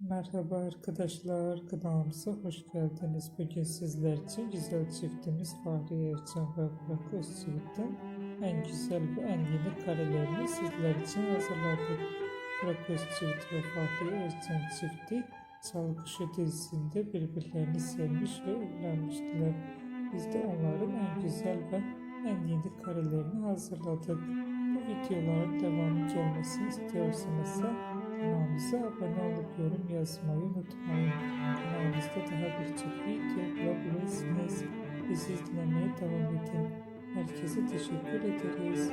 Merhaba arkadaşlar, kanalımıza hoş geldiniz. Bugün sizler için güzel çiftimiz Fahriye Evcen ve Burak Özçivit'in en güzel ve en yeni karelerini sizler için hazırladık. Burak Özçivit ve Fahriye Evcen çifti Çalgışı dizisinde birbirlerini sevmiş ve evlenmiştiler. Biz de onların en güzel ve en yeni karelerini hazırladık. Bu videoların devamı gelmesini istiyorsanız kanalımıza abone olup yorum yazmayı unutmayın. Kanalımızda daha birçok video bulabilirsiniz. Bizi izlemeye devam edin. Herkese teşekkür ederiz.